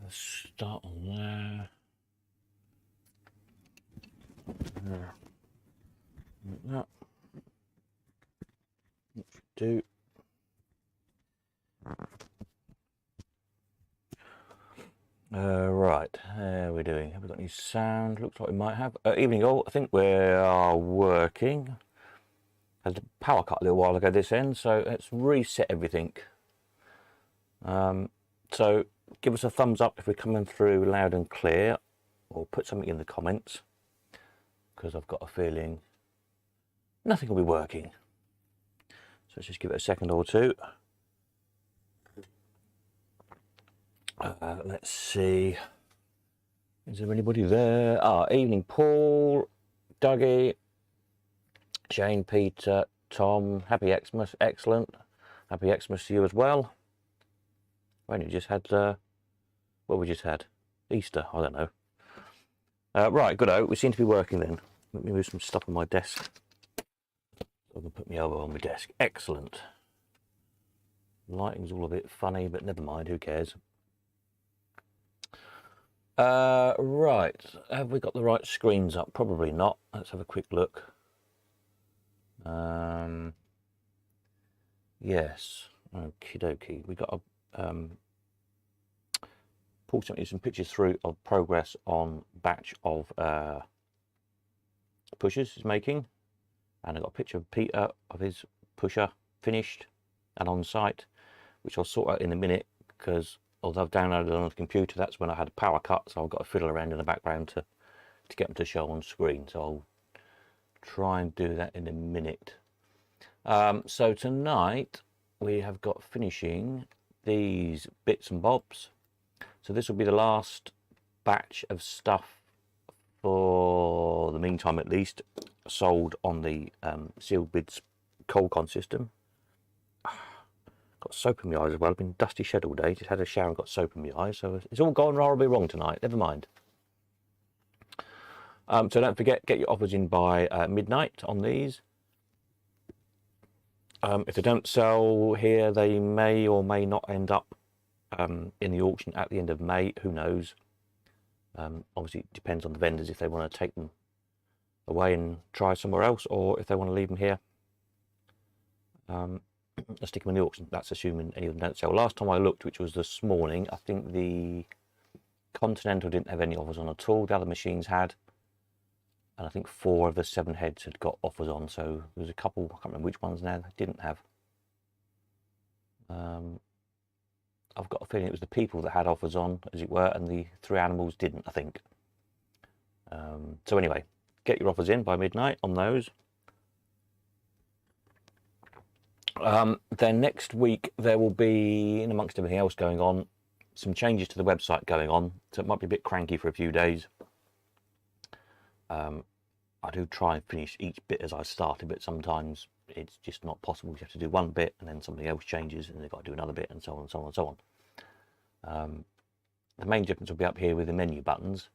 Let's start on there. Like that. What should do? Right, how are we doing? Have we got any sound? Looks like we might have. Evening all, I think we are working. Had the power cut a little while ago this end, so let's reset everything. So give us a thumbs up if we're coming through loud and clear, or put something in the comments, because I've got a feeling nothing will be working. So let's just give it a second or two. Let's see. Is there anybody there? Evening Paul, Dougie, Shane, Peter, Tom. Happy Xmas, excellent. Happy Xmas to you as well. We only just had, what we just had? Easter, I don't know. Right, good. We seem to be working then. Let me move some stuff on my desk. So I can put my elbow on my desk. Excellent. Lighting's all a bit funny, but never mind, who cares? Right, have we got the right screens up? Probably not. Let's have a quick look. Yes, okie dokie. We got a Paul sent me some pictures through of progress on batch of pushers he's making, and I got a picture of Peter of his pusher finished and on site, which I'll sort out in a minute, because although I've downloaded it on the computer, that's when I had a power cut, so I've got to fiddle around in the background to get them to show on screen. So I'll try and do that in a minute. So tonight we have got finishing these bits and bobs. So this will be the last batch of stuff for the meantime, at least, sold on the sealed bids Coldcon system. Got soap in my eyes as well. I've been dusty shed all day. Just had a shower and got soap in my eyes, so it's all gone horribly wrong tonight. Never mind. So don't forget, get your offers in by midnight on these. If they don't sell here, they may or may not end up in the auction at the end of May. Who knows? Obviously, it depends on the vendors if they want to take them away and try somewhere else, or if they want to leave them here. Let's stick them in the auction. That's assuming any of them don't sell. Last time I looked, which was this morning, I think the Continental didn't have any offers on at all. The other machines had, and I think 4 of the 7 heads had got offers on. So there was a couple, I can't remember which ones now, they didn't have. I've got a feeling it was the people that had offers on, as it were, and the 3 animals didn't, I think. So anyway, get your offers in by midnight on those. Then next week there will be, in amongst everything else going on, some changes to the website going on, so it might be a bit cranky for a few days. I do try and finish each bit as I started, but sometimes it's just not possible. You have to do one bit and then something else changes and they've got to do another bit, and so on and so on and so on. The main difference will be up here with the menu buttons.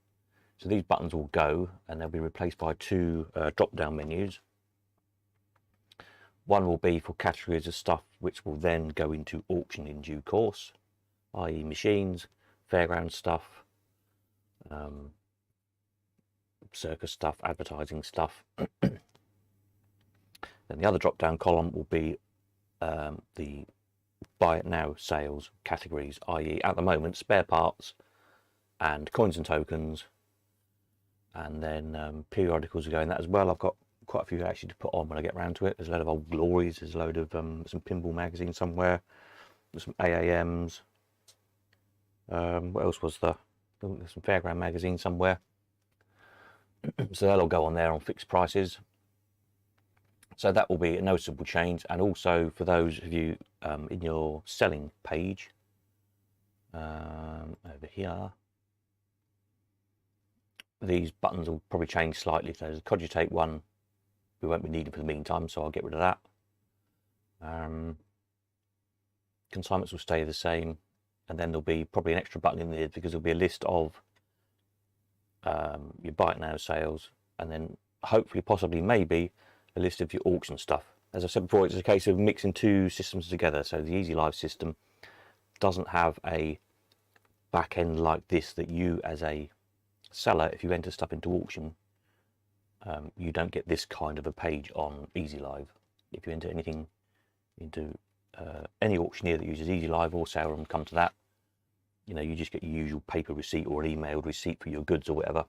So these buttons will go and they'll be replaced by 2 drop down menus. One will be for categories of stuff which will then go into auction in due course, i.e. machines, fairground stuff, circus stuff, advertising stuff. Then the other drop down column will be the buy it now sales categories, i.e. at the moment spare parts and coins and tokens, and then periodicals are going that as well. I've got quite a few actually to put on when I get around to it. There's a load of old glories, there's a load of some pinball magazines somewhere, there's some AAMs, what else was there? There's some fairground magazines somewhere. So they'll all go on there on fixed prices. So that will be a noticeable change. And also for those of you in your selling page, over here, these buttons will probably change slightly. So there's a Cogitate one we won't be needing for the meantime, so I'll get rid of that. Consignments will stay the same, and then there'll be probably an extra button in there because there'll be a list of your buy it now sales, and then hopefully, possibly, maybe a list of your auction stuff. As I said before, it's a case of mixing 2 systems together. So the Easy Live system doesn't have a back end like this, that you as a seller, if you enter stuff into auction, you don't get this kind of a page on Easy Live. If you enter anything into any auctioneer that uses Easy Live or Sarum, come to that, you know, you just get your usual paper receipt or an emailed receipt for your goods or whatever.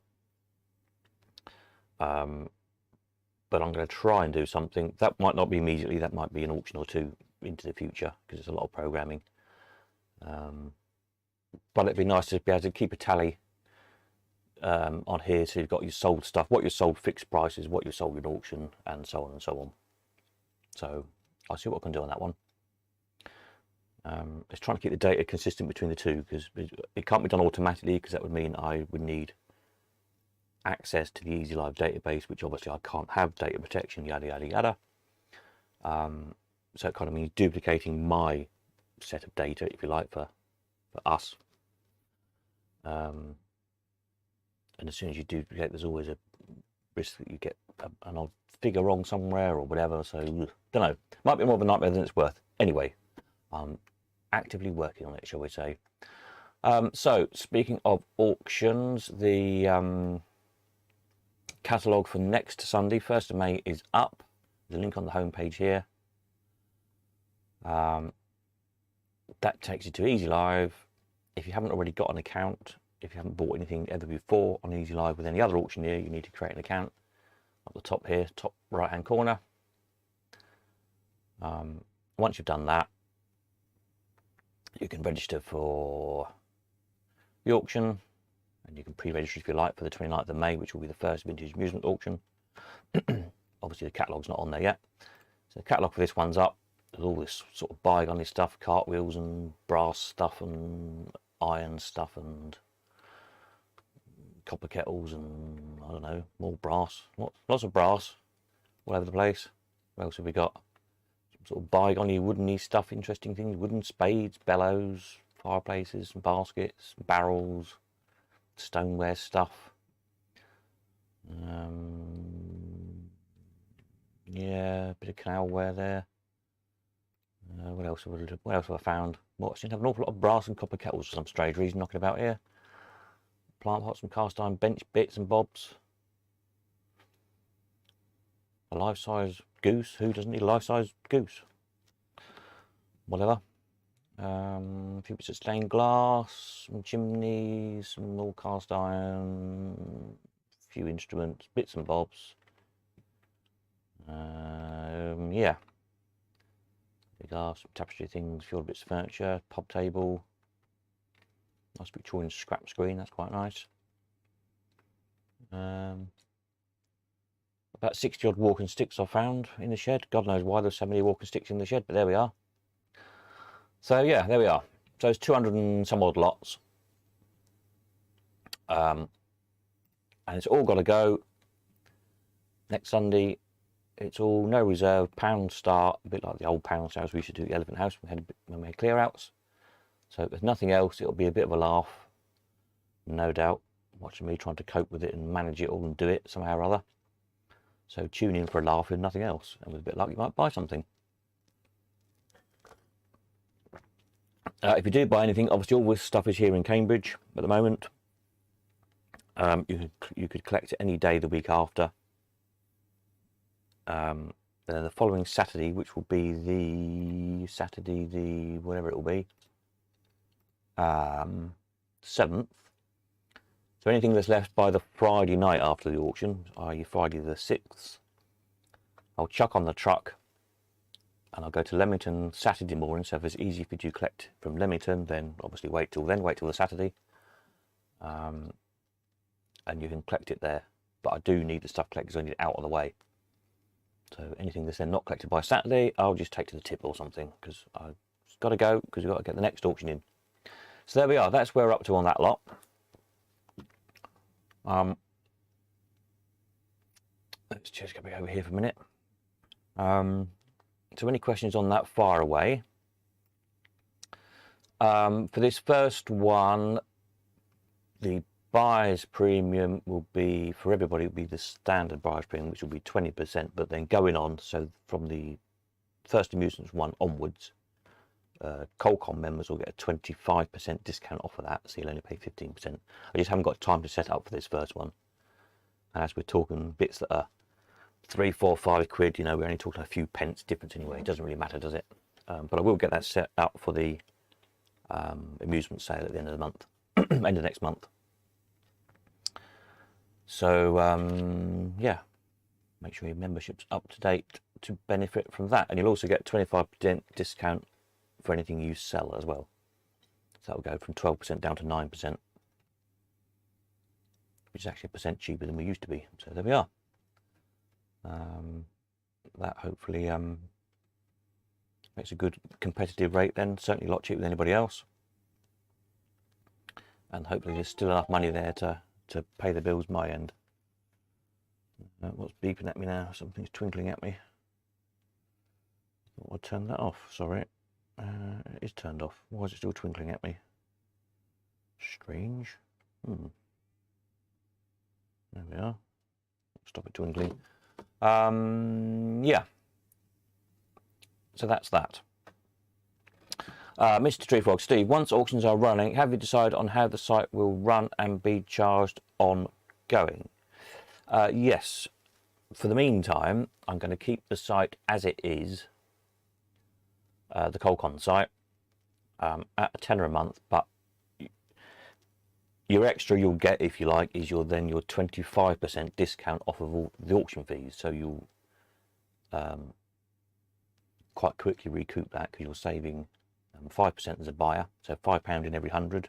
But I'm going to try and do something that might not be immediately, that might be an auction or two into the future, because it's a lot of programming. But it'd be nice to be able to keep a tally on here, so you've got your sold stuff, what you sold fixed prices, what you sold in auction, and so on and so on. So I'll see what I can do on that one. It's trying to keep the data consistent between the two, because it can't be done automatically, because that would mean I would need access to the Easy Live database, which obviously I can't have, data protection, yada yada yada. So it kind of means duplicating my set of data, if you like, for us. And as soon as you duplicate, there's always a risk that you get an odd figure wrong somewhere or whatever. So don't know, might be more of a nightmare than it's worth. Anyway, I'm actively working on it, shall we say. So speaking of auctions, the catalogue for next Sunday, 1st of May, is up. There's a link on the home page here. That takes you to Easy Live. If you haven't already got an account, if you haven't bought anything ever before on Easy Live with any other auctioneer, you need to create an account. Up the top here, top right hand corner. Once you've done that, you can register for the auction, and you can pre-register if you like for the 29th of May, which will be the first vintage amusement auction. Obviously the catalogue's not on there yet. So the catalogue for this one's up. There's all this sort of bygone stuff, cartwheels and brass stuff and iron stuff and copper kettles and I don't know, more brass, lots of brass all over the place. What else have we got? Some sort of bygone woodeny stuff, interesting things, wooden spades, bellows, fireplaces, baskets, barrels, stoneware stuff. Yeah, a bit of canalware there. What else have I found? Well, I seem to have an awful lot of brass and copper kettles for some strange reason knocking about here. Plant pots and cast iron bench bits and bobs. A life-size goose. Who doesn't need a life-size goose? Whatever. A few bits of stained glass, some chimneys, some more cast iron, a few instruments, bits and bobs. Yeah. Glass, some tapestry things, a few bits of furniture, pub table. Nice Victorian scrap screen, that's quite nice. About 60 odd walking sticks I found in the shed. God knows why there's so many walking sticks in the shed, but there we are. So yeah, there we are. So it's 200 and some odd lots. And it's all got to go next Sunday. It's all no reserve, pound start, a bit like the old pound sales we used to do at the Elephant House when we had clear outs. So if there's nothing else, it'll be a bit of a laugh, no doubt, watching me trying to cope with it and manage it all and do it somehow or other. So tune in for a laugh if nothing else, and with a bit of luck you might buy something. If you do buy anything, obviously all this stuff is here in Cambridge at the moment. You could collect it any day the week after. Then the following Saturday, which will be the Saturday, the whatever it will be, 7th. So anything that's left by the Friday night after the auction, i.e. Friday the 6th, I'll chuck on the truck and I'll go to Leamington Saturday morning. So if it's easy for you to collect from Leamington, then obviously wait till the Saturday, and you can collect it there. But I do need the stuff collected because I need it out of the way. So anything that's then not collected by Saturday, I'll just take to the tip or something, because I've got to go, because we've got to get the next auction in. So there we are. That's where we're up to on that lot. Let's just go back over here for a minute. So any questions on that, far away. For this first one, the buyer's premium will be, for everybody, will be the standard buyer's premium, which will be 20%, but then going on, so from the first amusements one onwards, Qualcomm members will get a 25% discount off of that, so you'll only pay 15%. I just haven't got time to set up for this first one. And as we're talking bits that are 3, 4, 5 quid, you know, we're only talking a few pence difference anyway. It doesn't really matter, does it? But I will get that set up for the amusement sale at the end of the month, end of next month. So yeah, make sure your membership's up to date to benefit from that, and you'll also get 25% discount for anything you sell as well. So that will go from 12% down to 9%, which is actually a percent cheaper than we used to be. So there we are. That hopefully makes a good competitive rate then, certainly a lot cheaper than anybody else. And hopefully there's still enough money there to pay the bills my end. What's beeping at me now? Something's twinkling at me. I'll turn that off, sorry. It is turned off. Why is it still twinkling at me? Strange. There we are. Stop it twinkling. Yeah. So that's that. Mr. Treefrog, Steve, once auctions are running, have you decided on how the site will run and be charged ongoing? Yes. For the meantime, I'm going to keep the site as it is, the Qualcomm site, at a tenner a month, but your extra you'll get, if you like, is your 25% discount off of all the auction fees. So you'll quite quickly recoup that, because you're saving 5% as a buyer, so £5 in every 100.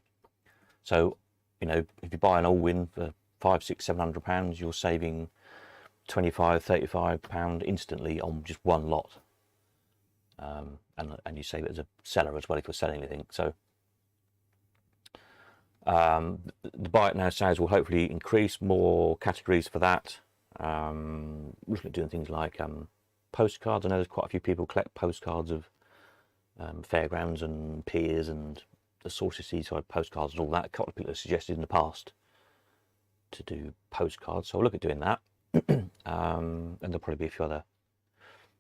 So, you know, if you buy an all-win for £500, £600, £700, you're saving £25, £35 instantly on just one lot. And you save it as a seller as well if you're selling anything. So the Buy It Now sales will hopefully increase, more categories for that. Looking at doing things like postcards. I know there's quite a few people collect postcards of fairgrounds and piers and the Saucy Seaside postcards and all that. A couple of people have suggested in the past to do postcards, so I'll look at doing that. And there'll probably be a few other,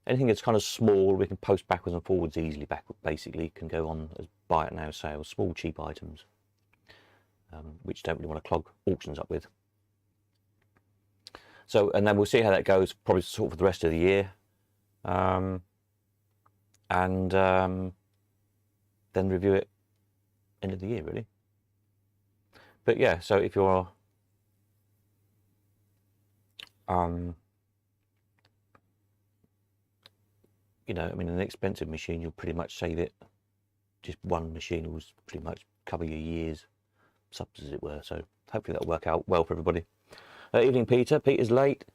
anything that's kind of small, we can post backwards and forwards easily, basically can go on as Buy It Now sales, small cheap items, which don't really want to clog auctions up with. So, and then we'll see how that goes, probably sort of for the rest of the year. And then review it end of the year, really. But yeah, so if you're you know, I mean, an expensive machine, you'll pretty much save it. Just one machine will pretty much cover your year's subs, as it were. So hopefully that'll work out well for everybody. Evening, Peter. Peter's late.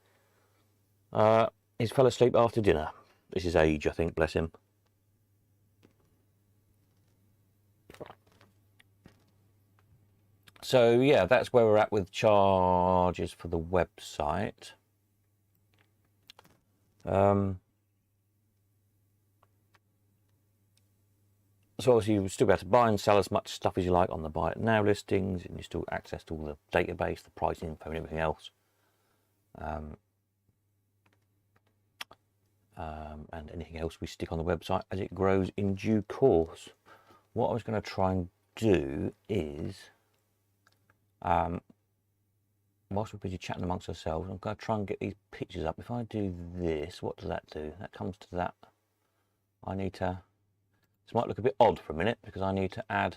He's fell asleep after dinner. This is age, I think, bless him. So yeah, that's where we're at with charges for the website. So obviously you still be able to buy and sell as much stuff as you like on the Buy It Now listings, and you still access to all the database, the pricing info and everything else. And anything else we stick on the website as it grows in due course. What I was going to try and do is, whilst we're busy chatting amongst ourselves, I'm going to try and get these pictures up. If I do this, what does that do? That comes to that. I need to, this might look a bit odd for a minute because I need to add,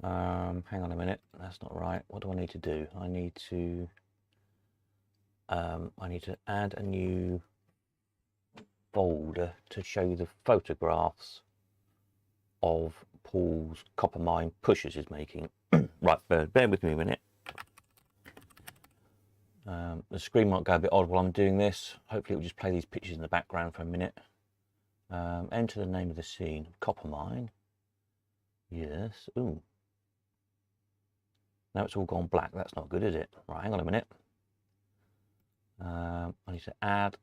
hang on a minute, that's not right. What do I need to do? I need to add a new folder to show you the photographs of Paul's copper mine pushers he's making. Right, bear with me a minute. The screen might go a bit odd while I'm doing this. Hopefully it will just play these pictures in the background for a minute. Enter the name of the scene. Copper mine. Yes. Ooh. Now it's all gone black. That's not good, is it? Right, hang on a minute. I need to add.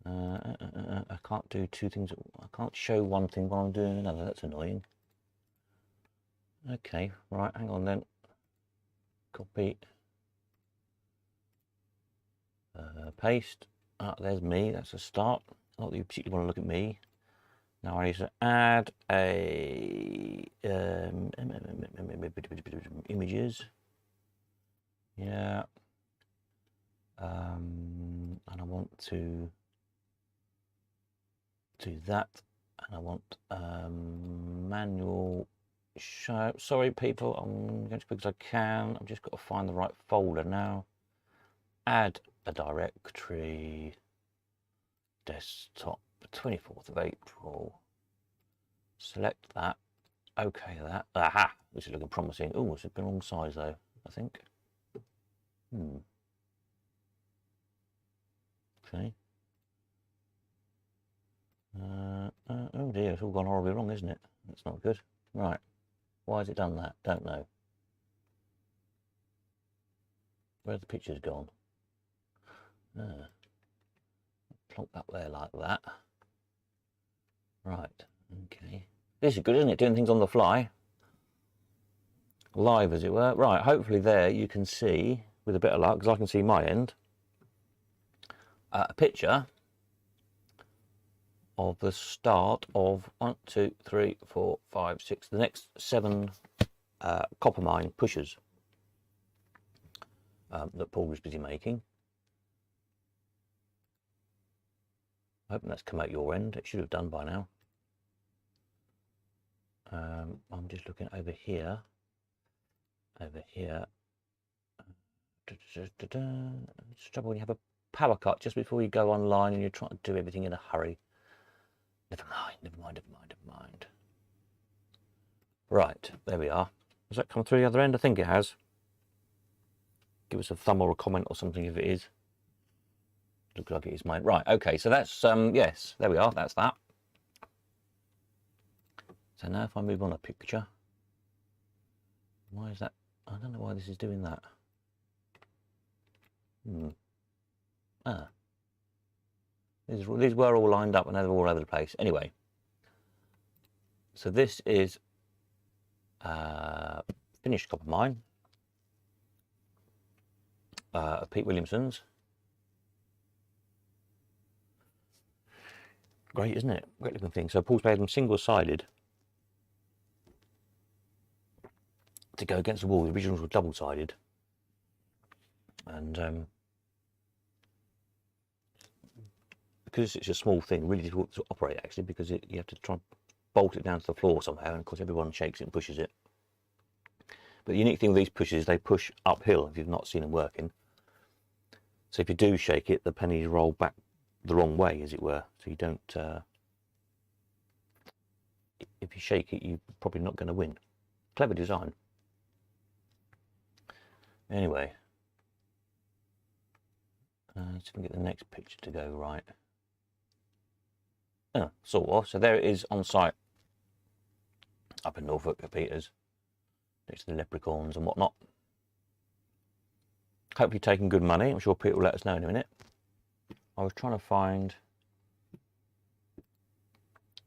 I can't do two things. I can't show one thing while I'm doing another. That's annoying. Okay, right, hang on then. Copy. Paste. There's me. That's a start. Not that you particularly want to look at me. Now I need to add a images. Yeah. And I want to do that, and I want manual show. Sorry people, I'm going to because I can. I've just got to find the right folder now. Add a directory, desktop, 24th of April. Select that. Okay, that. Aha! This is looking promising. Oh, it's the wrong size though, I think. Okay. Oh dear, it's all gone horribly wrong, isn't it? That's not good. Right. Why has it done that? Don't know. Where's the pictures gone? Plonk that there like that. Right. Okay. This is good, isn't it? Doing things on the fly. Live, as it were. Right. Hopefully there you can see, with a bit of luck, because I can see my end, a picture of the start of 1, 2, 3, 4, 5, 6, the next 7 copper mine pushers that Paul was busy making. I hope that's come out your end. It should have done by now. I'm just looking over here. It's trouble when you have a power cut just before you go online and you're trying to do everything in a hurry. Never mind. Right, there we are. Has that come through the other end? I think it has. Give us a thumb or a comment or something if it is. Looks like it is mine. Right, okay, so that's, yes, there we are, that's that. So now if I move on a picture, why is that? I don't know why this is doing that. These were all lined up and they're all over the place. Anyway, so this is finished copper mine of Pete Williamson's. Great, isn't it? Great looking thing. So Paul's made them single-sided to go against the wall. The originals were double-sided, and because it's a small thing, really difficult to operate actually, because you have to try and bolt it down to the floor somehow, and of course everyone shakes it and pushes it. But the unique thing with these pushes, they push uphill if you've not seen them working. So if you do shake it, the pennies roll back the wrong way, as it were. So you don't, if you shake it, you're probably not going to win. Clever design. Anyway, let's see if we can get the next picture to go right. Sort of. So there it is on site up in Norfolk at Peters, next to the leprechauns and whatnot. Hopefully taking good money. I'm sure Peter will let us know in a minute. I was trying to find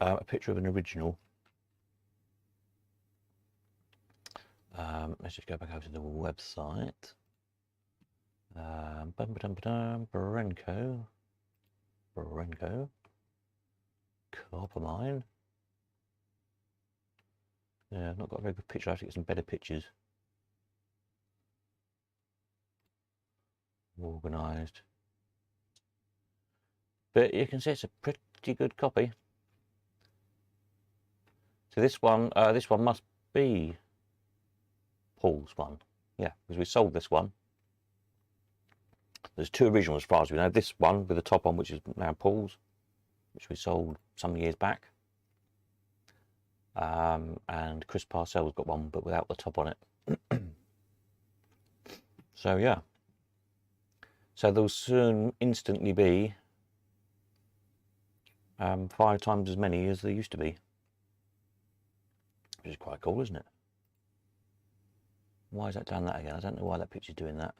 a picture of an original. Let's just go back over to the website. Barenco. Copper mine. Yeah, I've not got a very good picture. I have to get some better pictures. Organised. But you can see it's a pretty good copy. So this one must be Paul's one. Yeah, because we sold this one. There's 2 originals as far as we know. This one with the top on, which is now Paul's, which we sold some years back. And Chris Parcell's got one, but without the top on it. So yeah. So there'll soon instantly be 5 times as many as there used to be. Which is quite cool, isn't it? Why has that done that again? I don't know why that picture's doing that.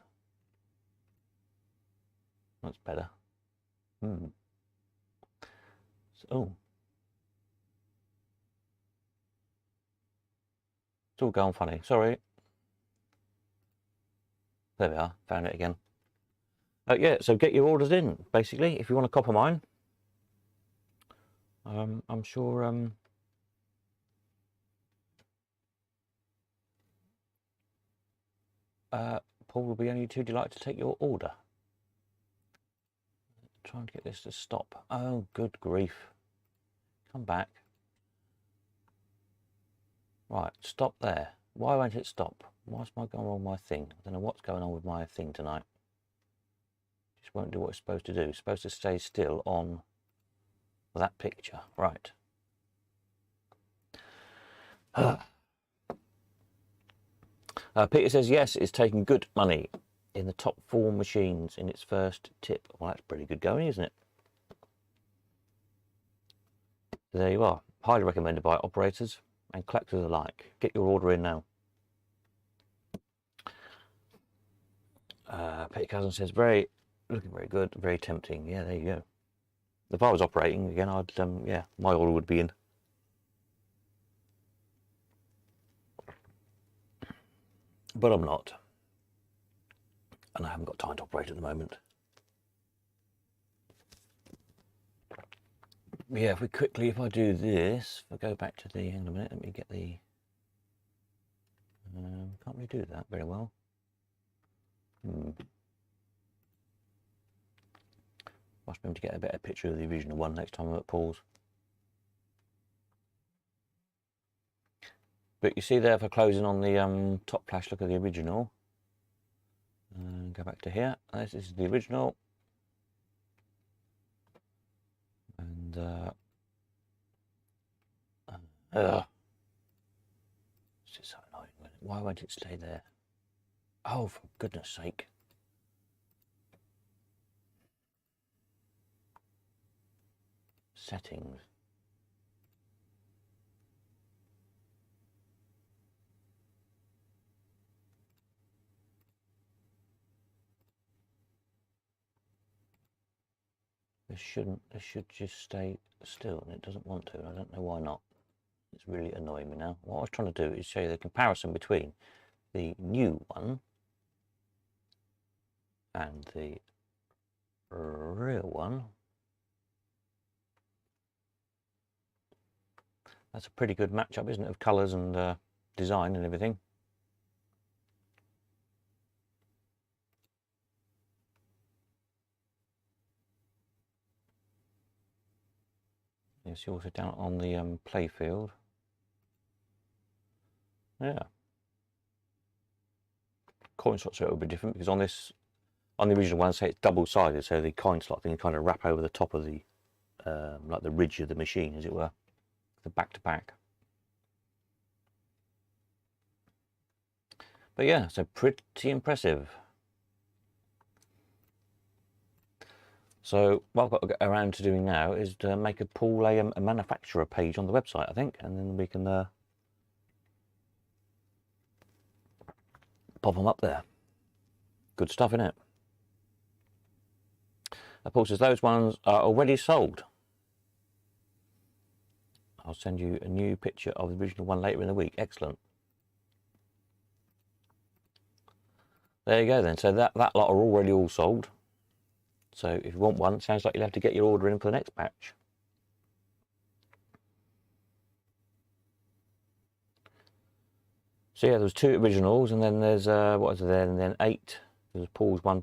That's better. So, oh. It's all gone funny. Sorry. There we are. Found it again. Yeah, so get your orders in, basically, if you want a copper mine. I'm sure Paul will be only too delighted to take your order. Trying to get this to stop. Oh, good grief. Come back. Right, stop there. Why won't it stop? Why's my going wrong with my thing? I don't know what's going on with my thing tonight. Just won't do what it's supposed to do. It's supposed to stay still on that picture. Right. Peter says, yes, it's taking good money in the top 4 machines in its first tip. Well, that's pretty good going, isn't it? So there you are. Highly recommended by operators and collectors alike. Get your order in now. Peter Cousin says, looking very good, very tempting. Yeah, there you go. If I was operating again, I'd yeah, my order would be in. But I'm not, and I haven't got time to operate at the moment. Yeah, if I do this, if I go back to the, hang on a minute, let me get the, can't really do that very well. Must be able to get a better picture of the original one next time I'm at Paul's. But you see there, if I close in on the top flash look of the original, go back to here, this is the original. And this is so annoying. Why won't it stay there? Oh, for goodness sake. Settings. This should just stay still, and it doesn't want to, and I don't know why not. It's really annoying me now. What I was trying to do is show you the comparison between the new one and the real one. That's a pretty good matchup, isn't it, of colours and design and everything. You see also down on the play field. Yeah. Coin slots are a little bit different because on the original one, say it's double-sided, so the coin slot thing kind of wrap over the top of the like the ridge of the machine, as it were, the back-to-back. But yeah, so pretty impressive. So what I've got to get around to doing now is to make Paul a manufacturer page on the website, I think, and then we can pop them up there. Good stuff, isn't it? Paul says those ones are already sold. I'll send you a new picture of the original one later in the week. Excellent. There you go then. So that lot are already all sold. So if you want one, it sounds like you'll have to get your order in for the next batch. So yeah, there's 2 originals, and then there's what is there? And then 8. There's Paul's one,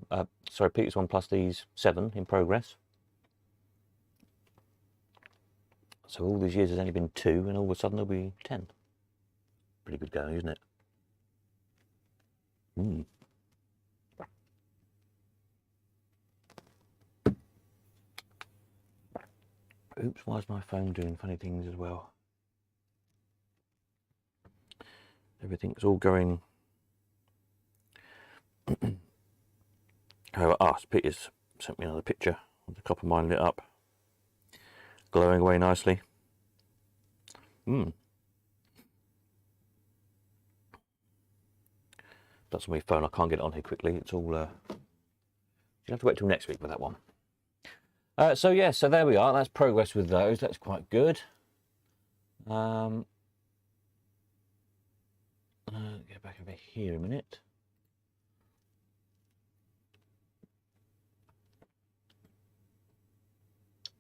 sorry, Peter's one plus these 7 in progress. So all these years there's only been 2, and all of a sudden there'll be 10. Pretty good going, isn't it? Oops, why is my phone doing funny things as well? Everything's all going. However, Peter's sent me another picture of the copper mine lit up, glowing away nicely. That's on my phone. I can't get it on here quickly. It's all. You'll have to wait till next week for that one. So yeah, so there we are. That's progress with those. That's quite good. Get back over here a minute.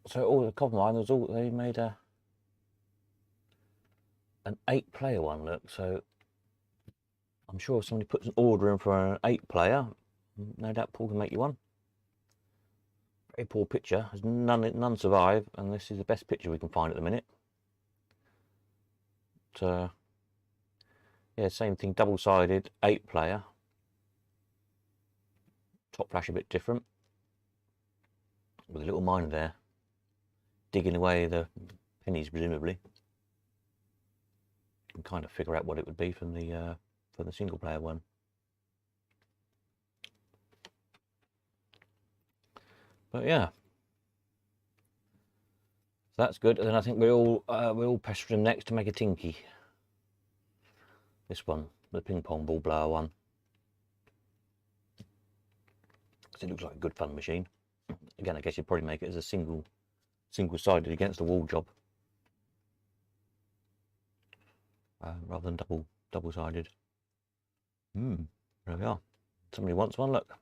So So all the copper mine was all they made an 8-player one. Look, so I'm sure if somebody puts an order in for an 8-player, no doubt Paul can make you one. Very poor picture. There's none survive, and this is the best picture we can find at the minute. But, yeah, same thing, double-sided, 8-player. Top flash a bit different, with a little miner there, digging away the pennies presumably. You can kind of figure out what it would be from the single-player one. But yeah, so that's good. And then I think we're all pestering them next to make a Tinky. This one, the ping pong ball blower one. It looks like a good fun machine. Again, I guess you'd probably make it as a single-sided against the wall job, rather than double-sided. There we are. Somebody wants one. Look,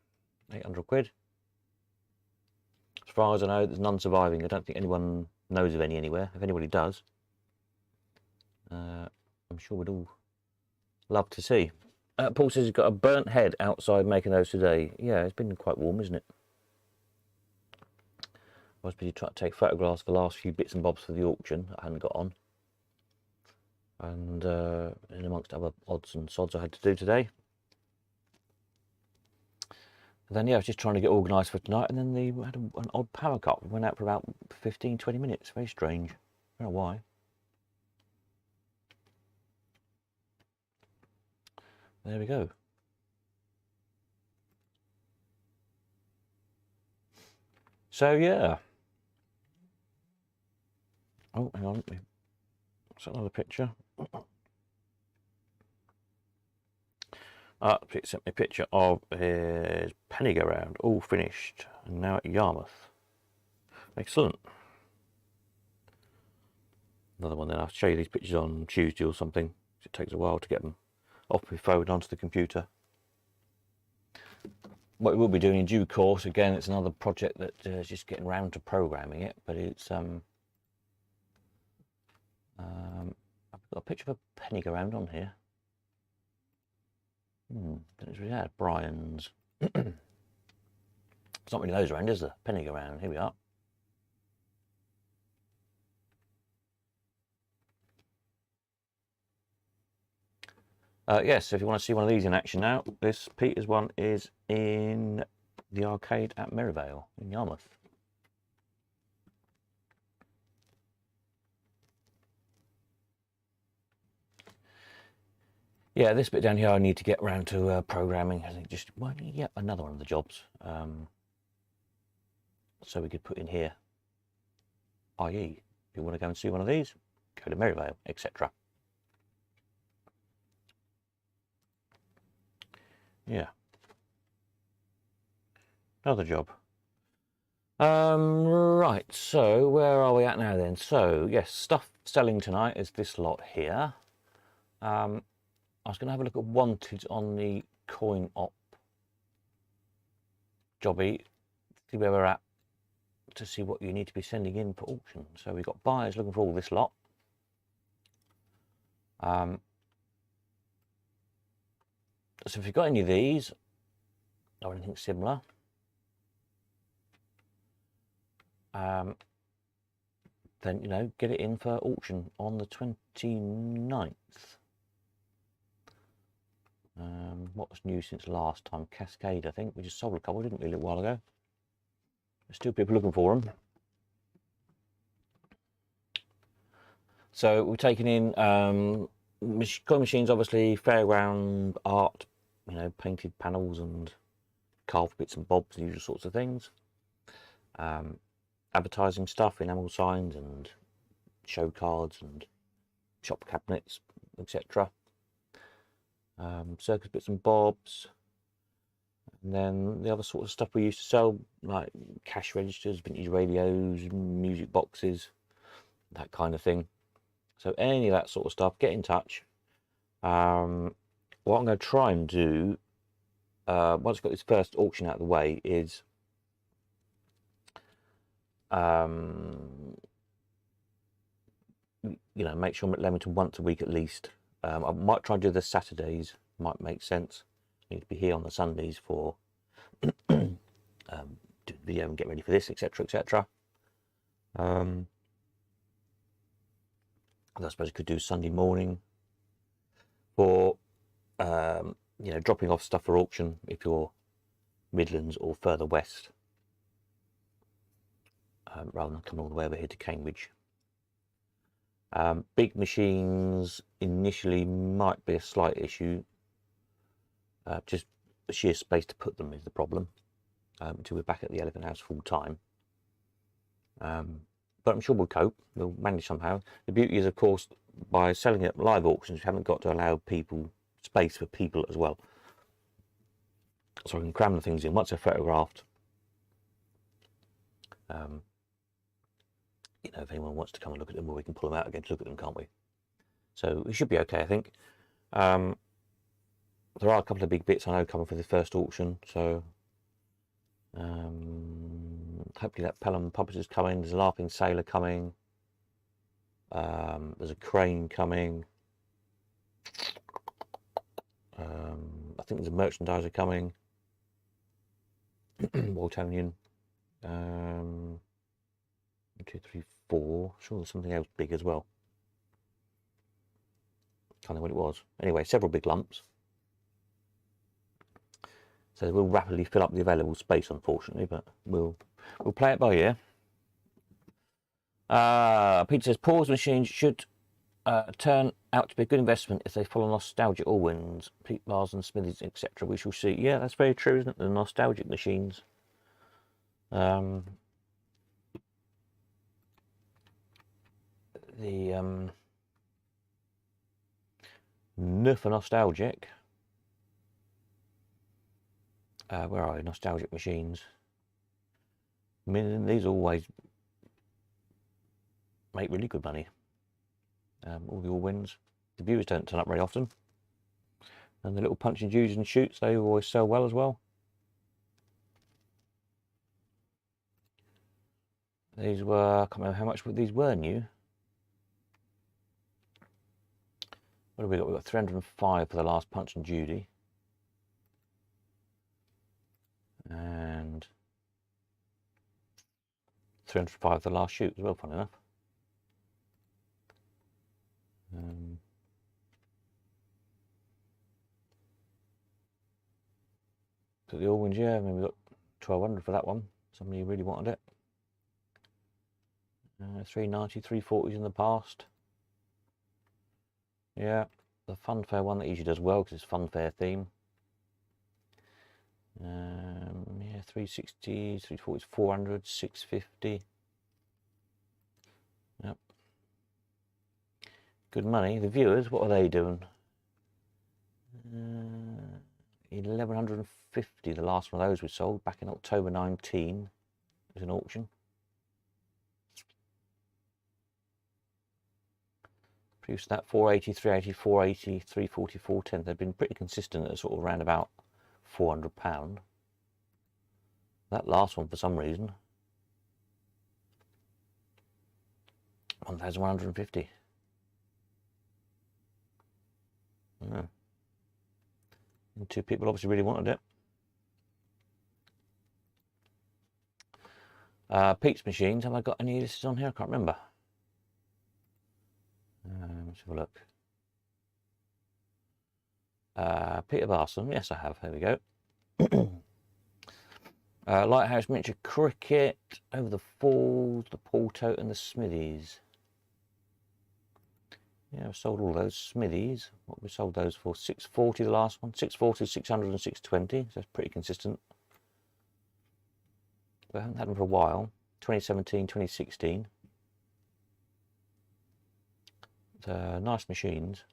800 quid. As far as I know, there's none surviving. I don't think anyone knows of any anywhere. If anybody does, I'm sure we'd all love to see. Paul says he's got a burnt head outside making those today. Yeah, it's been quite warm, isn't it? I was busy trying to take photographs of the last few bits and bobs for the auction that I hadn't got on. And in amongst other odds and sods I had to do today. And then, yeah, I was just trying to get organised for tonight, and then we had an odd power cut. We went out for about 15-20 minutes. Very strange. I don't know why. There we go. So yeah. Oh, hang on. That's another picture. It sent me a picture of his penny go round, all finished, and now at Yarmouth. Excellent. Another one then. I'll show you these pictures on Tuesday or something. It takes a while to get them off my phone onto the computer. What we will be doing in due course, again, it's another project that is just getting round to programming it, but it's I've got a picture of a penny go round on here. Don't really have Brian's. There's not really those around, is there? Penny go round. Here we are. Yes, if you want to see one of these in action now, this Peter's one is in the arcade at Merivale in Yarmouth. Yeah, this bit down here I need to get around to programming. I think just, well, yeah, another one of the jobs. So we could put in here, i.e., if you want to go and see one of these, go to Merivale, etc. Yeah. Another job. Right, so where are we at now then? So, yes, stuff selling tonight is this lot here. I was going to have a look at wanted on the coin op jobby, see where we're at, to see what you need to be sending in for auction. So we've got buyers looking for all this lot. So if you've got any of these or anything similar, then, you know, get it in for auction on the 29th. What was new since last time? Cascade, I think. We just sold a couple, didn't we, a little while ago? There's still people looking for them. So we're taking in coin machines, obviously, fairground art, you know, painted panels and carved bits and bobs, the usual sorts of things. Advertising stuff, enamel signs and show cards and shop cabinets, etc. Circus bits and bobs, and then the other sort of stuff we used to sell, like cash registers, vintage radios, music boxes, that kind of thing. So any of that sort of stuff, get in touch. What I'm going to try and do, once I've got this first auction out of the way, is You know, make sure I'm at Leamington once a week at least. I might try and do the Saturdays, might make sense. I need to be here on the Sundays for do the video and get ready for this, etc., etc. I suppose I could do Sunday morning for you know, dropping off stuff for auction if you're Midlands or further west, rather than coming all the way over here to Cambridge. Big machines initially might be a slight issue. Just the sheer space to put them is the problem, until we're back at the Elephant House full time. But I'm sure we'll cope. We'll manage somehow. The beauty is, of course, by selling at live auctions, we haven't got to allow people space for people as well. So I can cram the things in once they're photographed. You know, if anyone wants to come and look at them, well, we can pull them out again to look at them, can't we? So we should be okay, I think. There are a couple of big bits I know coming for the first auction, so hopefully that Pelham Puppet is coming. There's a Laughing Sailor coming. There's a crane coming. I think there's a merchandiser coming. Waltonian. 1, 2, 3, 4. Sure, there's something else big as well. Can't know what it was. Anyway, several big lumps. So we'll rapidly fill up the available space, unfortunately, but we'll play it by ear. Peter says pause machines should turn out to be a good investment if they follow nostalgic Allwins, Peat Bars and Smithies, etc. We shall see. Yeah, that's very true, isn't it? The nostalgic machines. The Nerf nostalgic. Where are they? Nostalgic machines. I mean, these always make really good money. All the Allwins. The viewers don't turn up very often. And the little punch and juice and shoots, they always sell well as well. These were, I can't remember how much these were new. What have we got? We've got 305 for the last Punch and Judy. And 305 for the last shoot as well, funny enough. So the Allwins, yeah, I mean, we got 1200 for that one. Somebody really wanted it. 390, 340s in the past. Yeah, the Funfair one that usually does well because it's Funfair theme. Yeah, 360s, 340s, 400, 650. Yep. Good money. The viewers, what are they doing? 1150. The last one of those we sold back in October 19. It was an auction. Produced that 480, 380, 480, 340, 410. They've been pretty consistent at sort of around about £400. That last one, for some reason, 1,150. And 2 people obviously really wanted it. Pete's machines. Have I got any listed on here? I can't remember. Let's have a look. Peter Barson. Yes, I have. There we go. Lighthouse Miniature Cricket, Over the Falls, the Porto and the Smithies. Yeah, I've sold all those Smithies. What we sold those for? 640 the last one. 640, 600 and 620. So that's pretty consistent. We haven't had them for a while. 2017, 2016. Nice machines.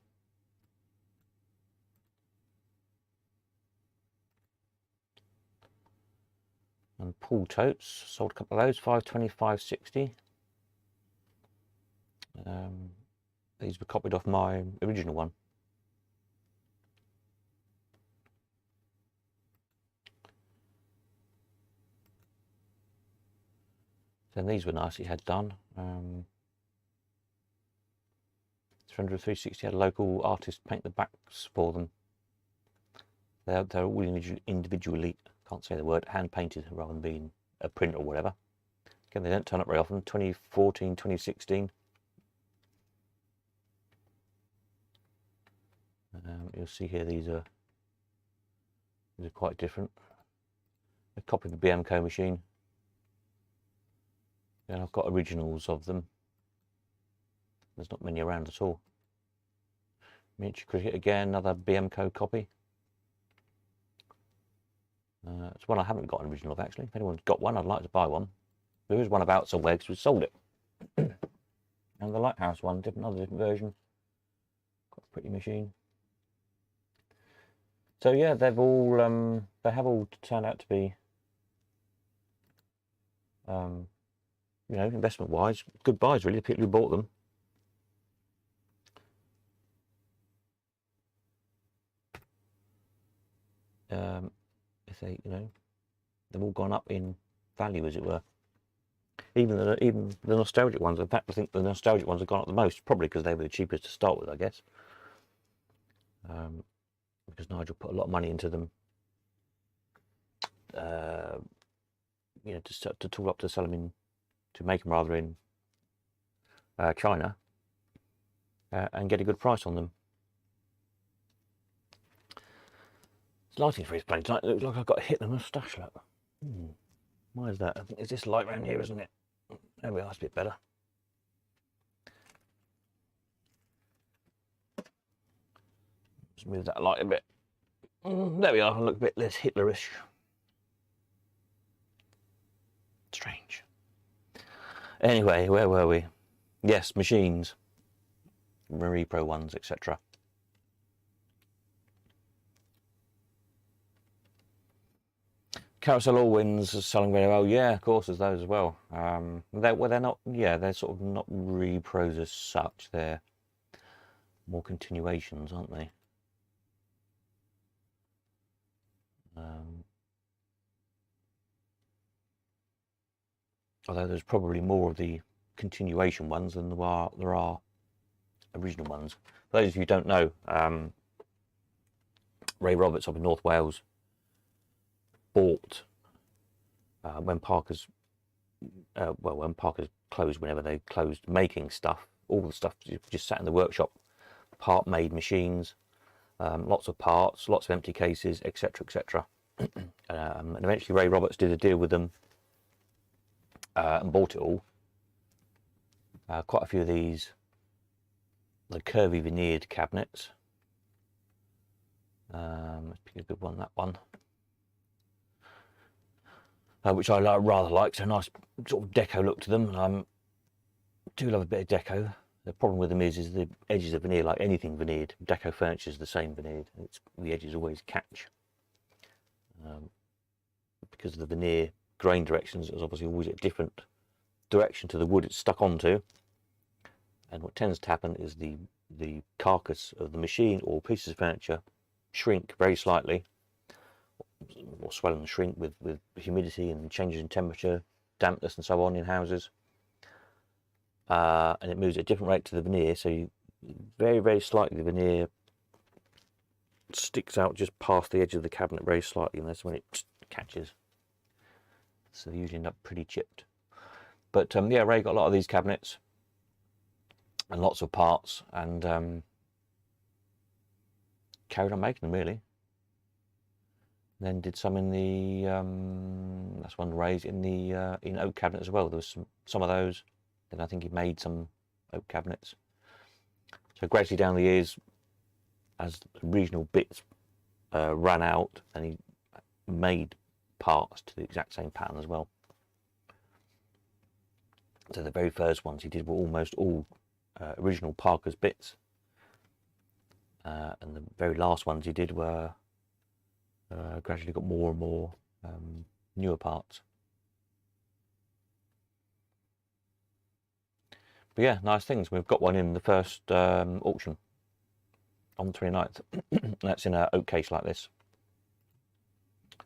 And pool totes, sold a couple of those, 520, 560. These were copied off my original one. Then these were nice he had done. 360 had a local artist paint the backs for them. They're all individually, can't say the word, hand painted rather than being a print or whatever. Again, they don't turn up very often. 2014, 2016. You'll see here these are quite different. A copy of the BMCO machine. And I've got originals of them. There's not many around at all. Miniature cricket again, another BMCO copy. It's one I haven't got an original of actually. If anyone's got one, I'd like to buy one. There is one about somewhere because we sold it. And the Lighthouse one, another different version. Quite a pretty machine. So yeah, they've all they have all turned out to be you know, investment wise, good buys really, the people who bought them. If they, you know, they've all gone up in value, as it were. Even the nostalgic ones. In fact, I think the nostalgic ones have gone up the most, probably because they were the cheapest to start with, I guess. Because Nigel put a lot of money into them. You know, to tool up to sell them in, to make them rather in China, and get a good price on them. It's lighting for his plane tonight. It looks like I've got hit the moustache. Look. Why is that? I think it's this light around here, isn't it? There we are. That's a bit better. Just move that light a bit. There we are. I look a bit less Hitlerish. Strange. Anyway, where were we? Yes, machines. Marie Pro ones, etc. Carousel Allwinds are selling very well. Yeah, of course, there's those as well. They're not. Yeah, they're sort of not repros as such. They're more continuations, aren't they? Although there's probably more of the continuation ones than there are original ones. For those of you who don't know, Ray Roberts up in North Wales bought when Parker's closed, whenever they closed making stuff, all the stuff just sat in the workshop, part made machines, lots of parts, lots of empty cases, etc., etc. And eventually Ray Roberts did a deal with them and bought it all. Quite a few of these, the curvy veneered cabinets. Let's pick a good one, that one. Which I rather like. So nice sort of deco look to them. I do love a bit of deco. The problem with them is the edges of veneer, like anything veneered. Deco furniture is the same veneered. The edges always catch. Because of the veneer grain directions, it's obviously always a different direction to the wood it's stuck onto. And what tends to happen is the carcass of the machine or pieces of furniture shrink very slightly, or swell and shrink with humidity and changes in temperature, dampness and so on in houses. And it moves at a different rate to the veneer, so very, very slightly the veneer sticks out just past the edge of the cabinet very slightly, and that's when it catches. So they usually end up pretty chipped. But yeah, Ray got a lot of these cabinets and lots of parts, and carried on making them really. Then did some in the that's one Ray's in the in oak cabinet as well. There was some of those. Then I think he made some oak cabinets. So gradually down the years, as regional bits ran out, and he made parts to the exact same pattern as well. So the very first ones he did were almost all original Parker's bits, and the very last ones he did were gradually got more and more newer parts. But yeah, nice things. We've got one in the first auction on the 29th. That's in an oak case like this,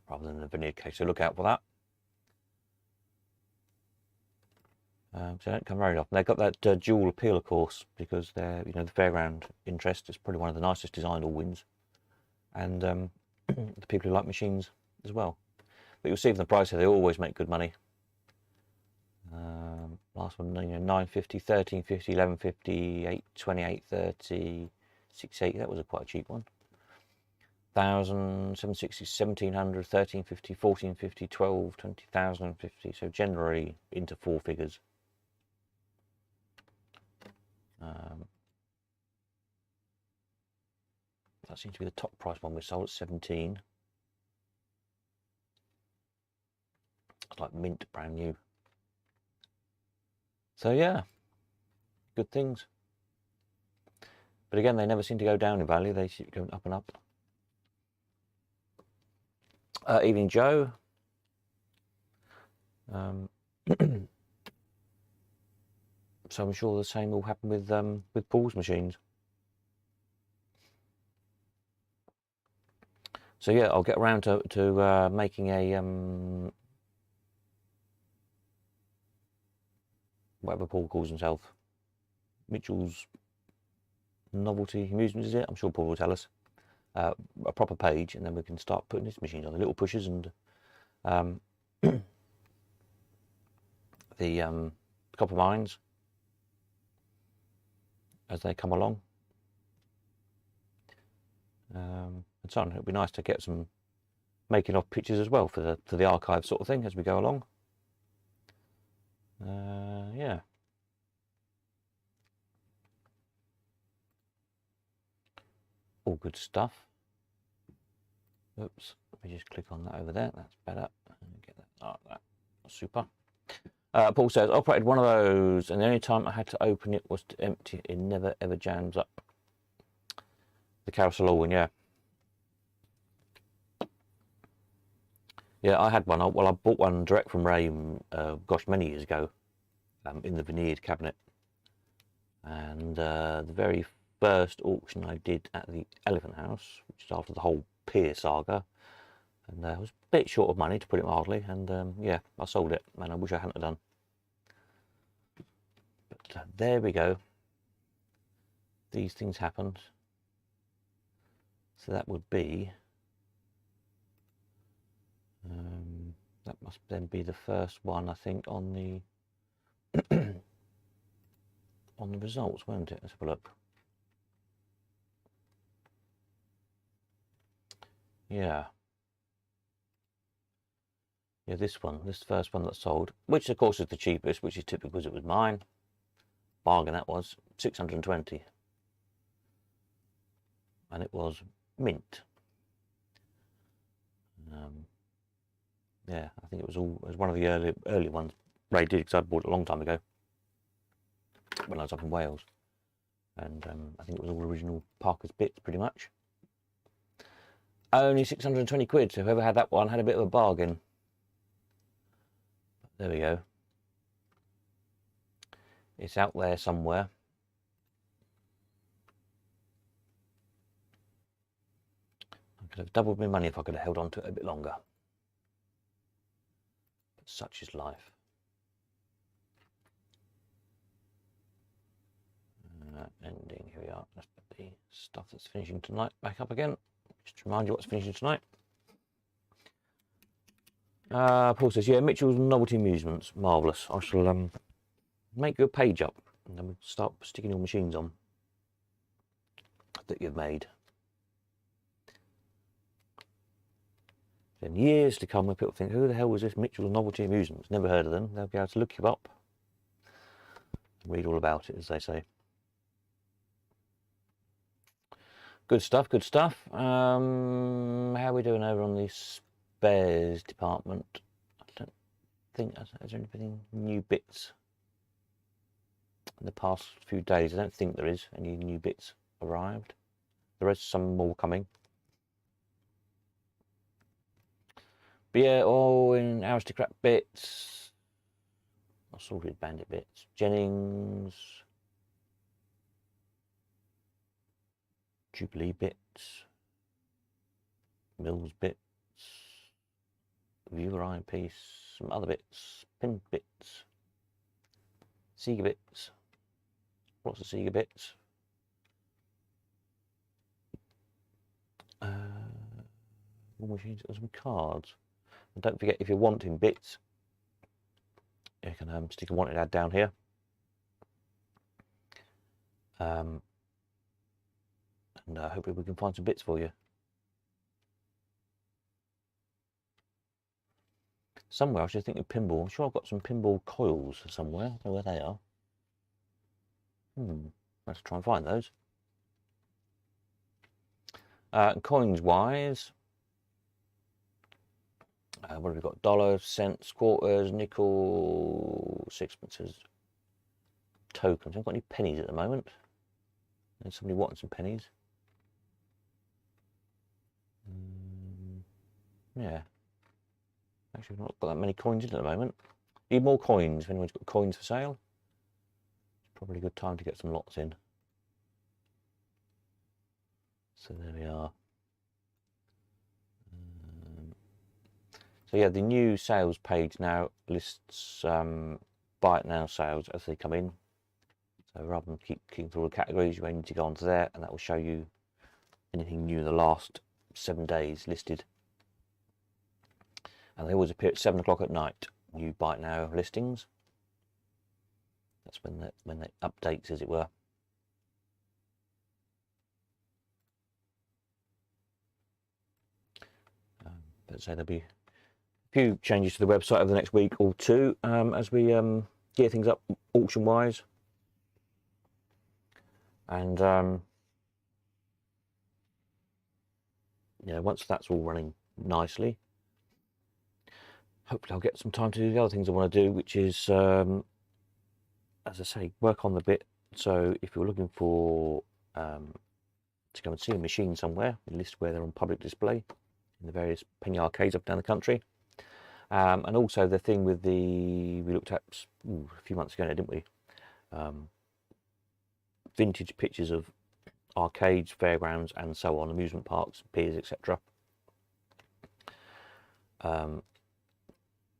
rather than a veneer case, so look out for that. So they don't come very often. They've got that dual appeal, of course, because they're, you know, the fairground interest is probably one of the nicest designed Allwinds, and the people who like machines as well. But you'll see from the price here, they always make good money. Last one, you know, 950, 1350, 1150, 828, 30, 680. That was quite a cheap one. 1,000, 760, 1,700, 1350, 1450, 12, 20,000, 50. So generally into four figures. That seems to be the top price one we sold at 17. It's like mint, brand new. So yeah, good things. But again, they never seem to go down in value. They keep going up and up. Evening Joe. So I'm sure the same will happen with Paul's machines. So yeah, I'll get around to making a whatever Paul calls himself, Mitchell's Novelty Amusements, is it? I'm sure Paul will tell us. A proper page, and then we can start putting his machines on, the little pushers and the copper mines as they come along. And so on. It'll be nice to get some making of pictures as well for the archive sort of thing as we go along. Yeah. All good stuff. Oops, let me just click on that over there. That's better. Get that. Oh, that. Super. Paul says, operated one of those, and the only time I had to open it was to empty it. It never ever jams up. The Carousel Allwin, yeah. Yeah, I had one. Well, I bought one direct from Ray, gosh, many years ago, in the veneered cabinet. And the very first auction I did at the Elephant House, which is after the whole Pier saga, and I was a bit short of money, to put it mildly, and yeah, I sold it, and I wish I hadn't done. But there we go. These things happened. So that would be, that must then be the first one, I think, on the on the results, won't it? Let's have a look. Yeah. Yeah, this first one that sold, which of course is the cheapest, which is typical because it was mine. Bargain that was, 620. And it was mint. Yeah, I think it was one of the early ones Ray did, because I bought it a long time ago when I was up in Wales, and I think it was all original Parker's bits pretty much. Only 620 quid, so whoever had that one had a bit of a bargain. There we go. It's out there somewhere. I could have doubled my money if I could have held on to it a bit longer. But such is life. Ending, here we are. Let's put the stuff that's finishing tonight back up again. Just to remind you what's finishing tonight. Paul says, yeah, Mitchell's Novelty Amusements, marvellous. I shall make your page up, and then we'll start sticking your machines on that you've made. Then years to come, when people think, who the hell was this Mitchell's Novelty Amusements? Never heard of them. They'll be able to look you up, read all about it, as they say. Good stuff, good stuff. How are we doing over on the spares department? I don't think, is there anything new bits in the past few days? I don't think there is any new bits arrived. There is some more coming. But yeah, all in Aristocrat bits, assorted Bandit bits, Jennings, Jubilee bits, Mills bits, viewer eyepiece, some other bits, pin bits. Sega bits. Lots of Sega bits. War machines and some cards. And don't forget, if you're wanting bits, you can stick a wanted ad down here. And hopefully we can find some bits for you. Somewhere I should think of pinball. I'm sure I've got some pinball coils somewhere. I don't know where they are. Let's try and find those. Coins wise, what have we got? Dollars, cents, quarters, nickel, sixpences, tokens. I haven't got any pennies at the moment. There's somebody wanting some pennies. Yeah. Actually, we've not got that many coins in at the moment. Need more coins. If anyone's got coins for sale, it's probably a good time to get some lots in. So there we are. So yeah, the new sales page now lists buy it now sales as they come in. So rather than keep through all the categories, you only need to go onto there, and that will show you anything new in the last 7 days listed. And they always appear at 7 o'clock at night. New buy it now listings. That's when they updates, as it were. But say there'll be a few changes to the website over the next week or two as we gear things up auction wise. And once that's all running nicely, hopefully I'll get some time to do the other things I want to do, which is, as I say, work on the bit. So if you're looking for to go and see a machine somewhere, list where they're on public display in the various penny arcades up and down the country. And also the thing with we looked at a few months ago now, didn't we? Vintage pictures of arcades, fairgrounds, and so on, amusement parks, piers, etc.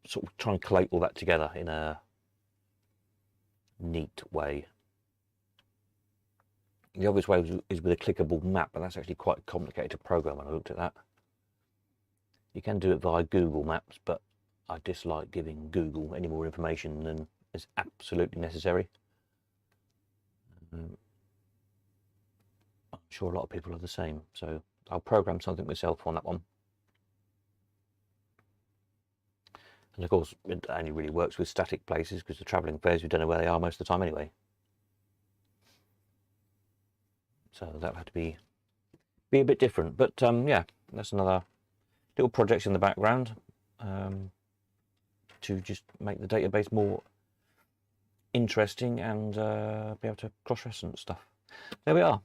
Sort of try and collate all that together in a neat way. The obvious way is with a clickable map, and that's actually quite a complicated program when I looked at that. You can do it via Google Maps, but I dislike giving Google any more information than is absolutely necessary. I'm sure a lot of people are the same, so I'll program something myself on that one. And of course, it only really works with static places, because the travelling fairs, we don't know where they are most of the time anyway. So that'll have to be a bit different. But yeah, that's another little project in the background to just make the database more interesting and be able to cross-reference stuff. There we are.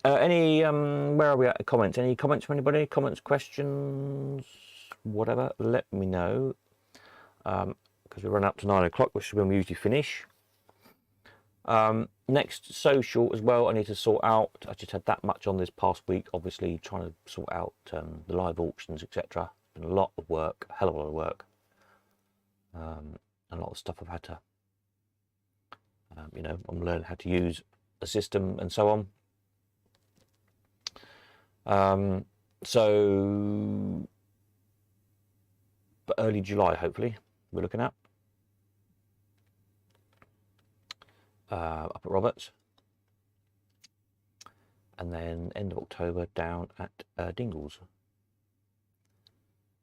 Any where are we at? Comments? Any comments from anybody? Comments, questions, whatever? Let me know. Because we run up to 9 o'clock, which is when we usually finish. Next social as well, I need to sort out. I just had that much on this past week, obviously trying to sort out the live auctions, etc. Been a lot of work, a hell of a lot of work. A lot of stuff I've had to, I'm learning how to use a system and so on. But early July, hopefully, we're looking at. Up at Roberts, and then end of October down at Dingles,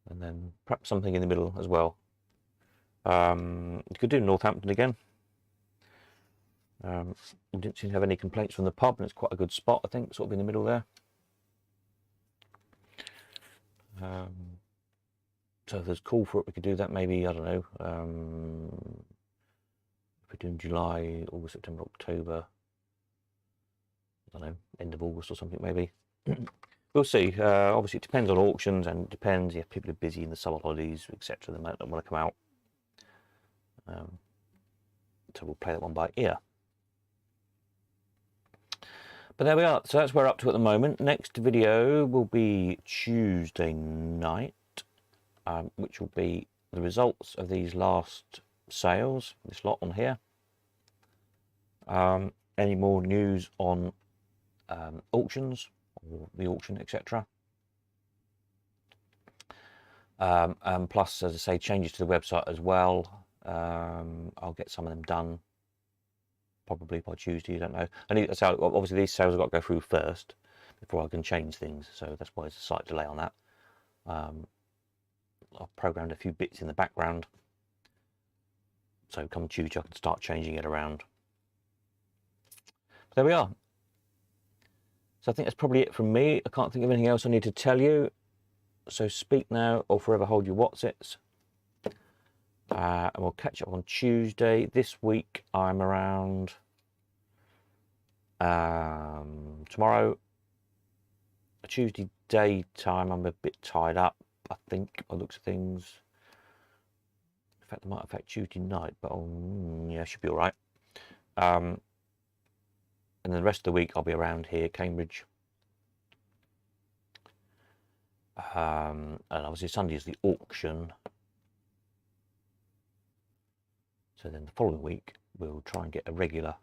and then perhaps something in the middle as well. You could do Northampton again. We didn't seem to have any complaints from the pub, and it's quite a good spot, I think, sort of in the middle there. So if there's call for it, we could do that maybe, I don't know, if we're doing July, August, September, October, I don't know, end of August or something maybe. We'll see. Obviously it depends on auctions, and it depends if people are busy in the summer holidays, etc. They might not want to come out. So we'll play that one by ear. But there we are. So that's where we're up to at the moment. Next video will be Tuesday night, which will be the results of these last sales, this lot on here. Any more news on auctions or the auction, etc. And plus, as I say, changes to the website as well. I'll get some of them done probably by Tuesday. I don't know. And so obviously these sales have got to go through first before I can change things. So that's why there's a slight delay on that. I've programmed a few bits in the background, so come Tuesday I can start changing it around. But there we are. So I think that's probably it from me. I can't think of anything else I need to tell you. So speak now or forever hold your Watsits. And we'll catch up on Tuesday. This week I'm around. Tomorrow, Tuesday daytime, I'm a bit tied up, I think, by the looks of things. In fact, it might affect Tuesday night, but yeah, should be all right. And then the rest of the week I'll be around here, Cambridge. And obviously Sunday is the auction. So then the following week we'll try and get a regular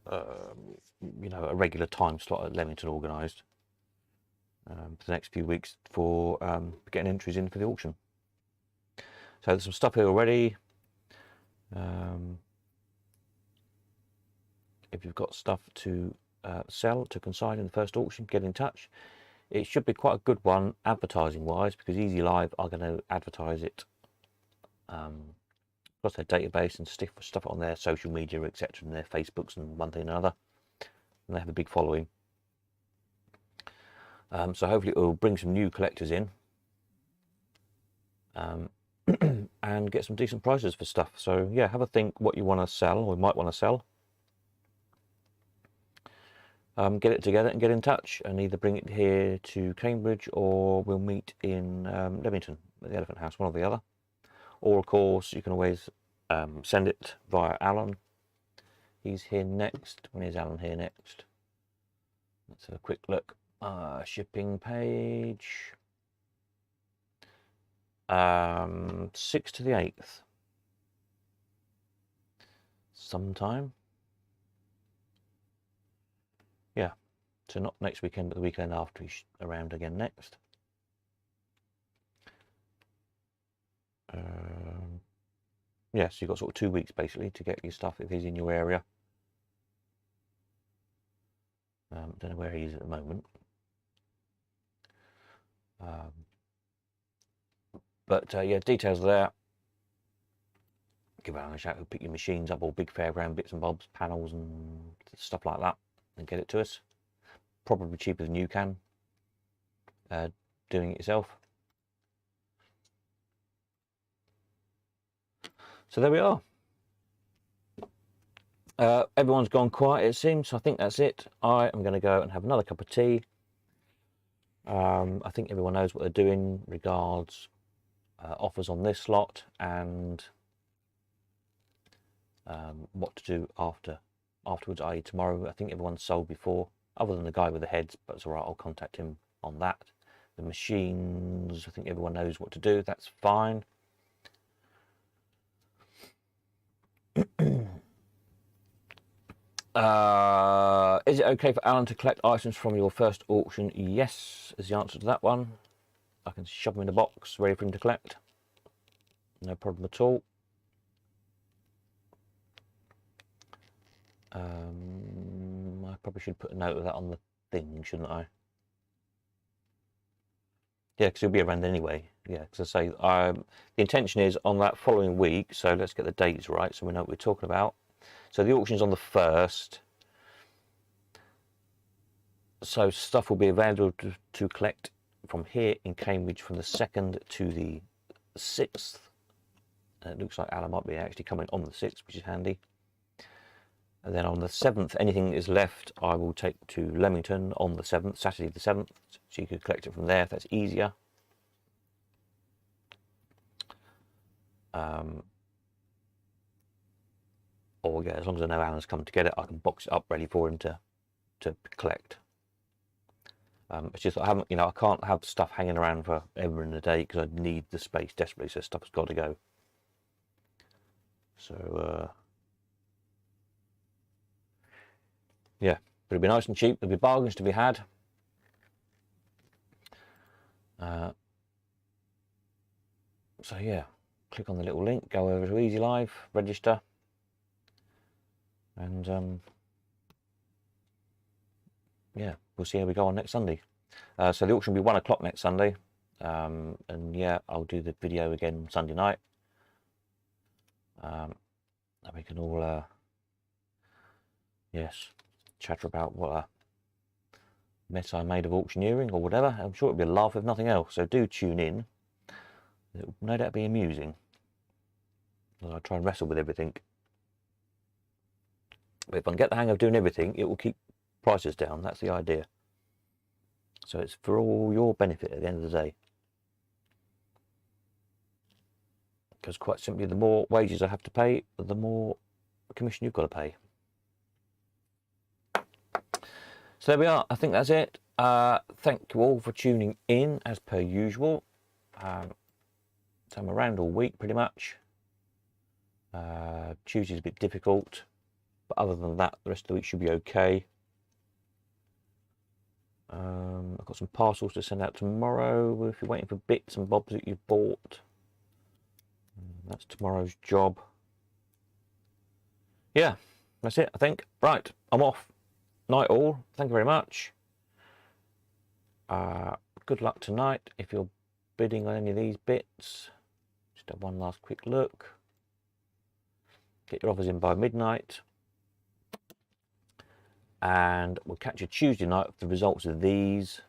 you know, a regular time slot at Leamington organised for the next few weeks for getting entries in for the auction. So there's some stuff here already. If you've got stuff to sell, to consign in the first auction, get in touch. It should be quite a good one advertising wise, because Easy Live are going to advertise it across their database and stuff on their social media, etc., and their Facebooks and one thing and another. And they have a big following. So hopefully it will bring some new collectors in and get some decent prices for stuff. So yeah, have a think what you want to sell or might want to sell. Get it together and get in touch, and either bring it here to Cambridge or we'll meet in Leamington at the Elephant House, one or the other. Or of course you can always send it via Alan. He's here next. When is Alan here next? Let's have a quick look. Shipping page. 6th to the 8th. Sometime. Yeah. So not next weekend, but the weekend after. He's around again next. Yeah, so you've got sort of 2 weeks basically to get your stuff if he's in your area. Don't know where he is at the moment. But yeah, details there. Give Alan a shout, pick your machines up, all big fairground bits and bobs, panels and stuff like that, and get it to us. Probably cheaper than you can doing it yourself. So there we are. Everyone's gone quiet, it seems. So I think that's it. I am going to go and have another cup of tea. I think everyone knows what they're doing regards offers on this lot and what to do afterwards, i.e. tomorrow. I think everyone's sold before, other than the guy with the heads, but it's all right, I'll contact him on that. The machines, I think everyone knows what to do. That's fine. Is it okay for Alan to collect items from your first auction? Yes, is the answer to that one. I can shove them in a box, ready for him to collect. No problem at all. I probably should put a note of that on the thing, shouldn't I? Yeah, because he'll be around anyway. Yeah, because I say the intention is on that following week. So let's get the dates right so we know what we're talking about. So the auction's on the 1st. So stuff will be available to collect from here in Cambridge from the 2nd to the 6th. And it looks like Alan might be actually coming on the 6th, which is handy. And then on the 7th, anything that is left, I will take to Leamington on the 7th, Saturday the 7th. So you could collect it from there if that's easier. Or yeah, as long as I know Alan's come to get it, I can box it up ready for him to collect. It's just I haven't, I can't have stuff hanging around forever in the day because I need the space desperately. So stuff's got to go. So yeah, but it'll be nice and cheap. There'll be bargains to be had. So yeah, click on the little link, go over to Easy Live, register, and yeah, we'll see how we go on next Sunday. So the auction will be 1 o'clock next Sunday, and yeah, I'll do the video again Sunday night. And we can all yes, chatter about what a mess I made of auctioneering or whatever. I'm sure it'll be a laugh if nothing else. So do tune in. It'll no doubt be amusing. I try and wrestle with everything. But if I can get the hang of doing everything, it will keep prices down. That's the idea. So it's for all your benefit at the end of the day. Because quite simply, the more wages I have to pay, the more commission you've got to pay. So there we are. I think that's it. Thank you all for tuning in as per usual. So I'm around all week pretty much. Tuesday's a bit difficult, but other than that, the rest of the week should be okay. I've got some parcels to send out tomorrow if you're waiting for bits and bobs that you've bought. That's tomorrow's job. Yeah, that's it, I think. Right, I'm off. Night all. Thank you very much. Good luck tonight if you're bidding on any of these bits. Just have one last quick look. Get your offers in by midnight. And we'll catch you Tuesday night for the results of these.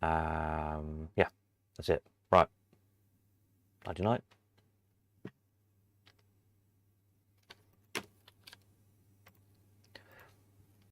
Yeah, that's it. Right. Night to night.